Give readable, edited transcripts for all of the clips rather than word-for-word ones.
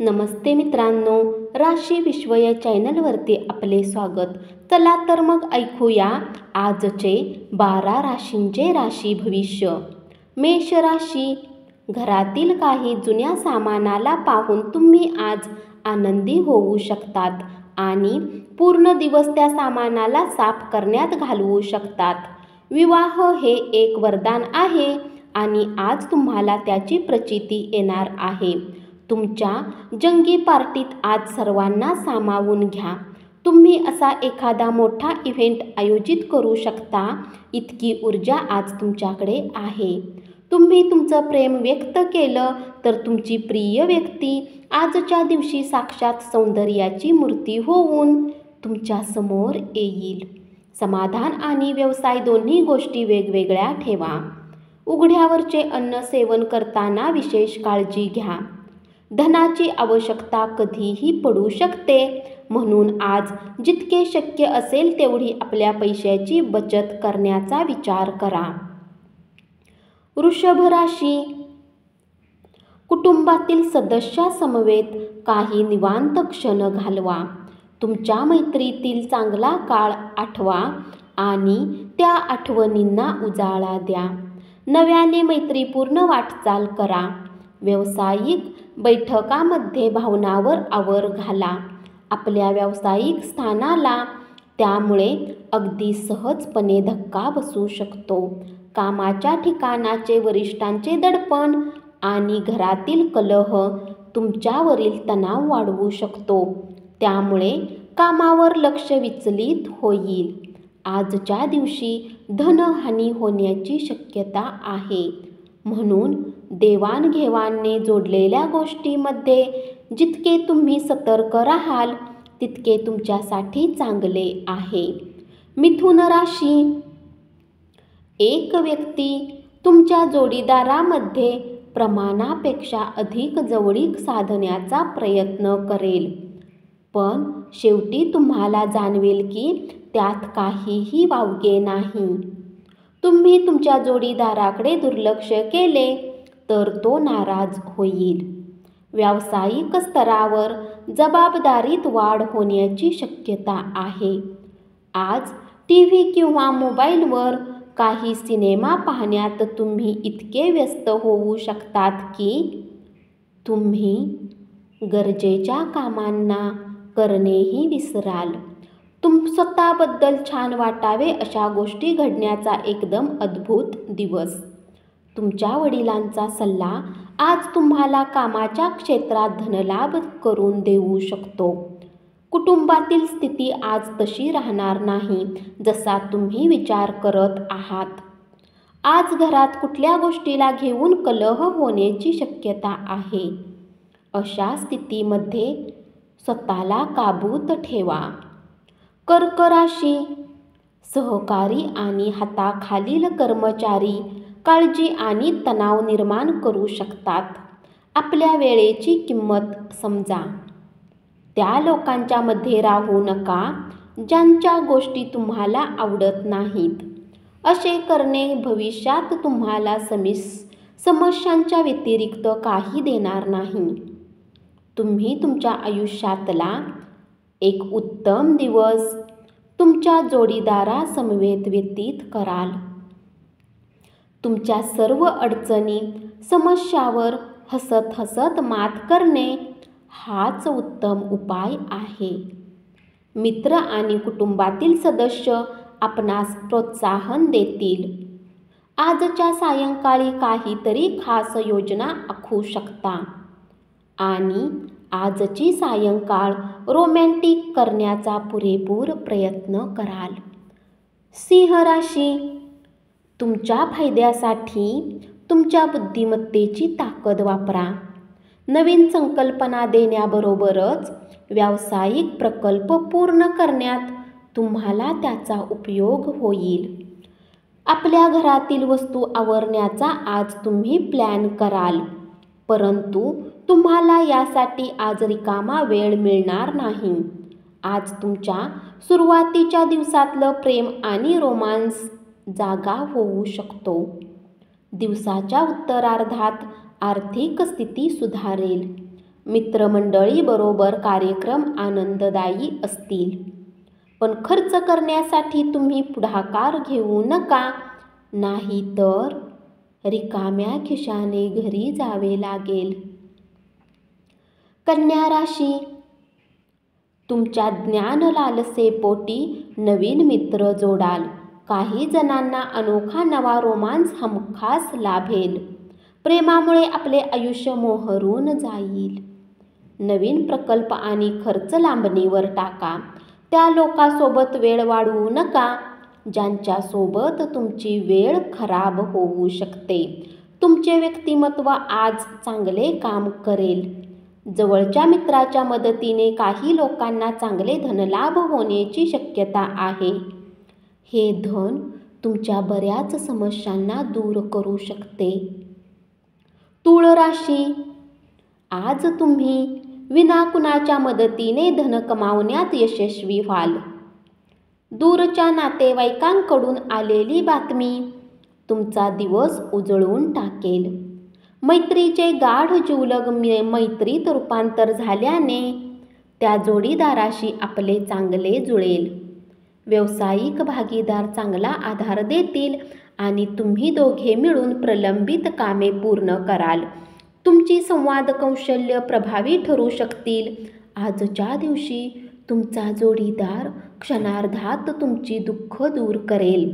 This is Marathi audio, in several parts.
नमस्ते मित्रांनो, राशी विश्व या चॅनलवरती आपले स्वागत. चला तर मग ऐकूया आजचे 12 राशींचे राशी भविष्य. मेष राशी, घरातील काही जुन्या सामानाला पाहून तुम्ही आज आनंदी होऊ शकतात आणि पूर्ण दिवस त्या सामानाला साफ करण्यात घालवू शकतात. विवाह हे एक वरदान आहे आणि आज तुम्हाला त्याची प्रचिती येणार आहे. तुमच्या जंगी पार्टीत आज सर्वांना सामावून घ्या. तुम्ही असा एखादा मोठा इव्हेंट आयोजित करू शकता, इतकी ऊर्जा आज तुमच्याकडे आहे. तुम्ही तुमचं प्रेम व्यक्त केलं तर तुमची प्रिय व्यक्ती आजच्या दिवशी साक्षात सौंदर्याची मूर्ती होऊन तुमच्या समोर येईल. समाधान आणि व्यवसाय दोन्ही गोष्टी वेगवेगळ्या ठेवा. उघड्यावरचे अन्न सेवन करताना विशेष काळजी घ्या. धनाची आवश्यकता कधीही पडू शकते, म्हणून आज जितके शक्य असेल तेवढी आपल्या पैशाची बचत करण्याचा विचार करा. वृषभ राशी, कुटुंबातील सदस्यासमवेत काही निवांत क्षण घालवा. तुमच्या मैत्रीतील चांगला काळ आठवा आणि त्या आठवणींना उजाळा द्या. नव्याने मैत्रीपूर्ण वाटचाल करा. व्यावसायिक बैठकांमध्ये भावनावर आवर घाला. आपल्या व्यावसायिक स्थानाला त्यामुळे अगदी सहजपणे धक्का बसू शकतो. कामाच्या ठिकाणाचे वरिष्ठांचे दडपण आणि घरातील कलह तुमच्यावरील तणाव वाढवू शकतो, त्यामुळे कामावर लक्ष विचलित होईल. आजच्या दिवशी धनहानी होण्याची शक्यता आहे, म्हणून देवाणघेवाणीने जोडलेल्या गोष्टींमध्ये जितके तुम्ही सतर्क राहाल तितके तुमच्यासाठी चांगले आहे. मिथुन राशी, एक व्यक्ती तुमच्या जोडीदारामध्ये प्रमाणापेक्षा अधिक जवळीक साधण्याचा प्रयत्न करेल, पण शेवटी तुम्हाला जाणवेल की त्यात काहीही वावगे नाही. तुम्ही तुमच्या जोडीदाराकडे दुर्लक्ष केले तर तो नाराज होईल. व्यावसायिक स्तरावर जबाबदारीत वाढ होण्याची शक्यता आहे. आज टीव्ही किंवा मोबाईलवर काही सिनेमा पाहण्यात तुम्ही इतके व्यस्त होऊ शकतात की तुम्ही गरजेच्या कामांना करणेही विसराल. स्वतःबद्दल छान वाटावे अशा गोष्टी घडण्याचा एकदम अद्भुत दिवस. तुमच्या वडिलांचा सल्ला आज तुम्हाला कामाच्या क्षेत्रात धनलाभ करून देऊ शकतो. कुटुंबातील स्थिती आज तशी राहणार नाही जसा तुम्ही विचार करत आहात. आज घरात कुठल्या गोष्टीला घेऊन कलह होण्याची शक्यता आहे. अशा स्थितीमध्ये स्वतःला काबूत ठेवा. कर्क राशी, सहकारी आणि हाताखालील कर्मचारी काळजी आणि तणाव निर्माण करू शकतात. आपल्या वेळेची किंमत समजा. त्या लोकांच्या मध्ये राहू नका ज्यांच्या गोष्टी तुम्हाला आवडत नाहीत. असे करणे भविष्यात तुम्हाला समस्यांच्या व्यतिरिक्त काही देणार नाही. तुम्ही तुमच्या आयुष्यातला एक उत्तम दिवस तुमच्या जोडीदारासमवेत व्यतीत कराल. तुमच्या सर्व अडचणी समस्यावर हसत हसत मात करणे हाच उत्तम उपाय आहे. मित्र आणि कुटुंबातील सदस्य आपणास प्रोत्साहन देतील. आजच्या सायंकाळी काहीतरी खास योजना आखू शकता आणि आजची सायंकाळ रोमॅन्टिक करण्याचा पुरेपूर प्रयत्न कराल. सिंह राशी, तुमच्या फायद्यासाठी तुमच्या बुद्धिमत्तेची ताकद वापरा. नवीन संकल्पना देण्याबरोबरच व्यावसायिक प्रकल्प पूर्ण करण्यात तुम्हाला त्याचा उपयोग होईल. आपल्या घरातील वस्तू आवरण्याचा आज तुम्ही प्लॅन कराल, परंतु तुम्हाला यासाठी आज रिकामा वेळ मिळणार नाही. आज तुमच्या सुरुवातीच्या दिवसातलं प्रेम आणि रोमांस जागा होऊ शकतो. दिवसाच्या उत्तरार्धात आर्थिक स्थिती सुधारेल. मित्रमंडळीबरोबर कार्यक्रम आनंददायी असतील. पण खर्च करण्यासाठी तुम्ही पुढाकार घेऊ नका, नाहीतर रिकाम्या खिशाने घरी जावे लागेल. कन्या राशी, तुमच्या ज्ञान लालसेपोटी नवीन मित्र जोडाल. काही जणांना अनोखा नवा रोमांस हमखास लाभेल. प्रेमामुळे आपले आयुष्य मोहरून जाईल. नवीन प्रकल्प आणि खर्च लांबणीवर टाका. त्या लोकांसोबत वेळ वाढवू नका ज्यांच्यासोबत तुमची वेळ खराब होऊ शकते. तुमचे व्यक्तिमत्व आज चांगले काम करेल. जवळच्या मित्राच्या मदतीने काही लोकांना चांगले धनलाभ होण्याची शक्यता आहे. हे धन तुमच्या बऱ्याच समस्यांना दूर करू शकते. तुळ राशी, आज तुम्ही विना कुणाच्या मदतीने धन कमावण्यात यशस्वी व्हाल. दूरच्या नातेवाईकांकडून आलेली बातमी तुमचा दिवस उजळून टाकेल. मैत्रीचे गाढ जिवलग मैत्रीत रूपांतर झाल्याने त्या जोडीदाराशी आपले चांगले जुळेल. व्यावसायिक भागीदार चांगला आधार देतील आणि तुम्ही दोघे मिळून प्रलंबित कामे पूर्ण कराल. तुमची संवाद कौशल्य प्रभावी ठरू शकतील. आजच्या दिवशी तुमचा जोडीदार क्षणार्धात तुमची दुःख दूर करेल.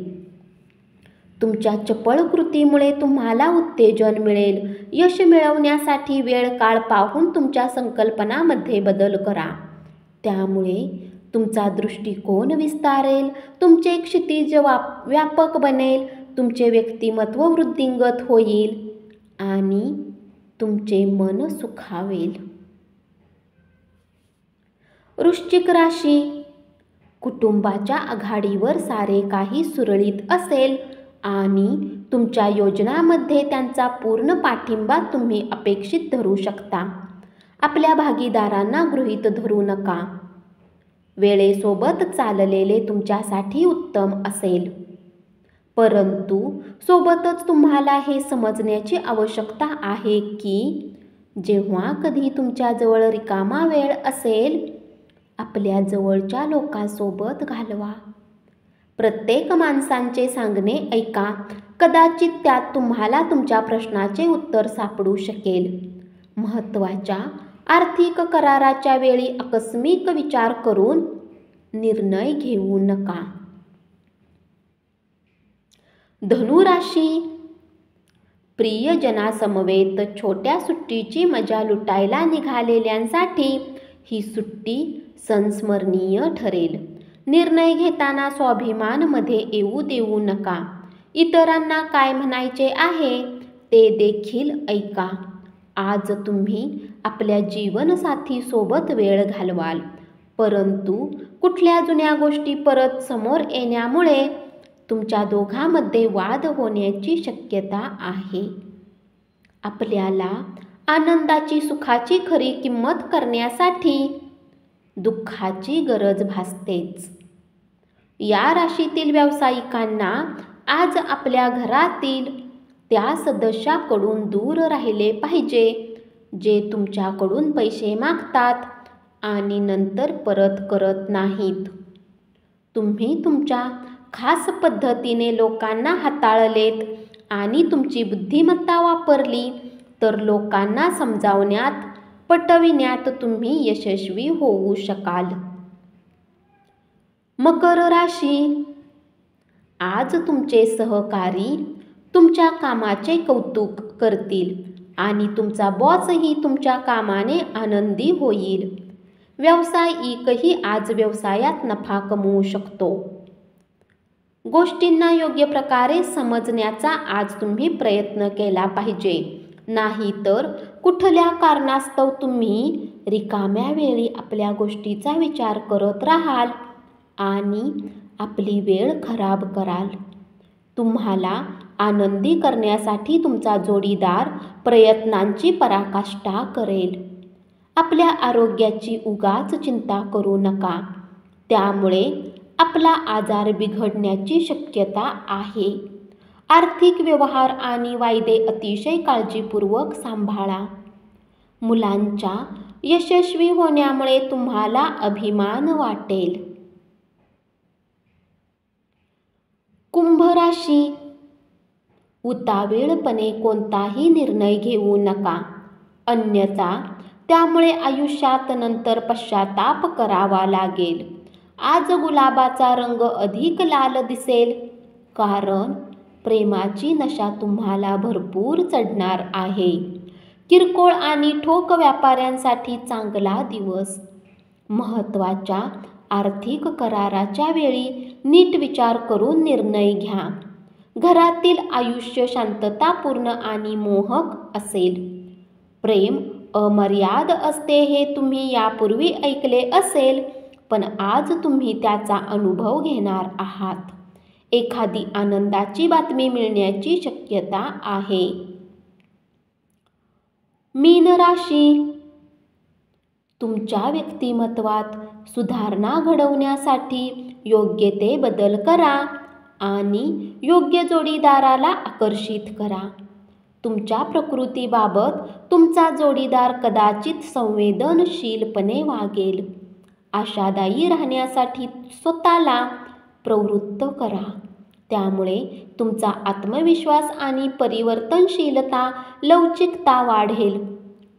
तुमच्या चपळ कृतीमुळे तुम्हाला उत्तेजन मिळेल. यश मिळवण्यासाठी वेळ काळ पाहून तुमच्या संकल्पनांमध्ये बदल करा. त्यामुळे तुमचा दृष्टिकोन विस्तारेल. तुमचे क्षितिज व्यापक बनेल. तुमचे व्यक्तिमत्व वृद्धिंगत होईल आणि तुमचे मन सुखावेल. वृश्चिक राशी, कुटुंबाच्या आघाडीवर सारे काही सुरळीत असेल आणि तुमच्या योजनांमध्ये त्यांचा पूर्ण पाठिंबा तुम्ही अपेक्षित धरू शकता. आपल्या भागीदारांना गृहीत धरू नका. वेळेसोबत चाललेले तुमच्यासाठी उत्तम असेल, परंतु सोबतच तुम्हाला हे समजण्याची आवश्यकता आहे की जेव्हा कधी तुमच्याजवळ रिकामा वेळ असेल, आपल्या जवळच्या लोकांसोबत घालवा. प्रत्येक माणसांचे सांगणे ऐका. कदाचित त्यात तुम्हाला तुमच्या प्रश्नाचे उत्तर सापडू शकेल. महत्त्वाच्या आर्थिक कराराच्या वेळी आकस्मिक विचार करून निर्णय घेऊ नका. धनु राशी, प्रियजनासमवेत छोट्या सुट्टीची मजा लुटायला निघालेल्यांसाठी ही सुट्टी संस्मरणीय ठरेल. निर्णय घेताना स्वाभिमान मध्ये येऊ देऊ नका. इतरांना काय म्हणायचे आहे ते देखील ऐका. आज तुम्ही आपल्या जीवनसाथीसोबत वेळ घालवाल, परंतु कुठल्या जुन्या गोष्टी परत समोर येण्यामुळे तुमच्या दोघांमध्ये वाद होण्याची शक्यता आहे. आपल्याला आनंदाची सुखाची खरी किंमत करण्यासाठी दुःखाची गरज भासतेच. या राशीतील व्यावसायिकांना आज आपल्या घरातील त्या सदस्याकडून दूर राहिले पाहिजे जे तुमच्याकडून पैसे मागतात आणि नंतर परत करत नाहीत. तुम्ही तुमच्या खास पद्धतीने लोकांना हाताळलेत आणि तुमची बुद्धिमत्ता वापरली तर लोकांना समजावण्यात पटविण्यात तुम्ही यशस्वी होऊ शकाल. मकर राशी, आज तुमचे सहकारी तुमच्या कामाचे कौतुक करतील आणि तुमचा बॉसही तुमच्या कामाने आनंदी होईल. व्यावसायिकही आज व्यवसायात नफा कमवू शकतो. गोष्टींना योग्य प्रकारे समजण्याचा आज तुम्ही प्रयत्न केला पाहिजे, नाहीतर कुठल्या कारणास्तव तुम्ही रिकाम्या वेळी आपल्या गोष्टीचा विचार करत राहाल आणि आपली वेळ खराब कराल. तुम्हाला आनंदी करण्यासाठी तुमचा जोडीदार प्रयत्नांची पराकाष्ठा करेल. आपल्या आरोग्याची उगाच चिंता करू नका, त्यामुळे आपला आजार बिघडण्याची शक्यता आहे. आर्थिक व्यवहार आणि वायदे अतिशय काळजीपूर्वक सांभाळा. मुलांच्या यशस्वी होण्यामुळे तुम्हाला अभिमान वाटेल. कुंभ राशी, उतावीळपणे कोणताही निर्णय घेऊ नका, अन्यथा त्यामुळे आयुष्यात नंतर पश्चाताप करावा लागेल. आज गुलाबाचा रंग अधिक लाल दिसेल, कारण प्रेमाची नशा तुम्हाला भरपूर चढणार आहे. किरकोळ आणि ठोक व्यापाऱ्यांसाठी चांगला दिवस. महत्त्वाच्या आर्थिक कराराच्या वेळी नीट विचार करून निर्णय घ्या. घरातील आयुष्य शांततापूर्ण आणि मोहक असेल. प्रेम अमर्याद असते हे तुम्ही यापूर्वी ऐकले असेल, पण आज तुम्ही त्याचा अनुभव घेणार आहात. एखादी आनंदाची बातमी मिळण्याची शक्यता आहे. मीन राशी, तुमच्या व्यक्तिमत्वात सुधारणा घडवण्यासाठी योग्य ते बदल करा आणि योग्य जोडीदाराला आकर्षित करा. तुमच्या प्रकृतीबाबत तुमचा जोडीदार कदाचित संवेदनशीलपणे वागेल. आशादायी राहण्यासाठी स्वतःला प्रवृत्त करा. त्यामुळे तुमचा आत्मविश्वास आणि परिवर्तनशीलता, लवचिकता वाढेल.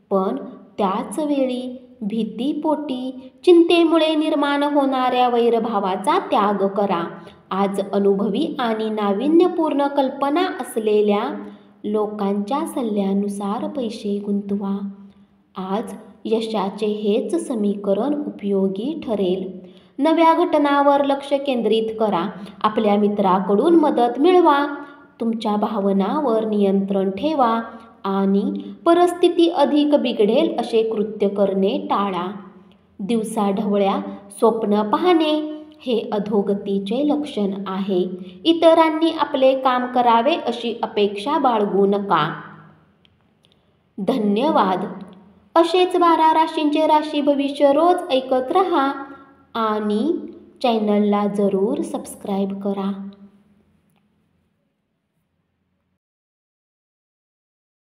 पण त्याच वेळी भीतीपोटी, चिंतेमुळे निर्माण होणाऱ्या वैरभावाचा त्याग करा. आज अनुभवी आणि नाविन्यपूर्ण कल्पना असलेल्या लोकांच्या सल्ल्यानुसार पैसे गुंतवा. आज यशाचे हेच समीकरण उपयोगी ठरेल. नव्या घटनांवर लक्ष केंद्रित करा. आपल्या मित्राकडून मदत मिळवा. तुमच्या भावनांवर नियंत्रण ठेवा आणि परिस्थिती अधिक बिघडेल असे कृत्य करणे टाळा. दिवसाढवळ्या स्वप्न पाहणे हे अधोगतीचे लक्षण आहे. इतरांनी आपले काम करावे अशी अपेक्षा बाळगू नका. धन्यवाद. असेच 12 राशींचे राशी भविष्य रोज ऐकत रहा आणि चॅनलला जरूर सबस्क्राईब करा.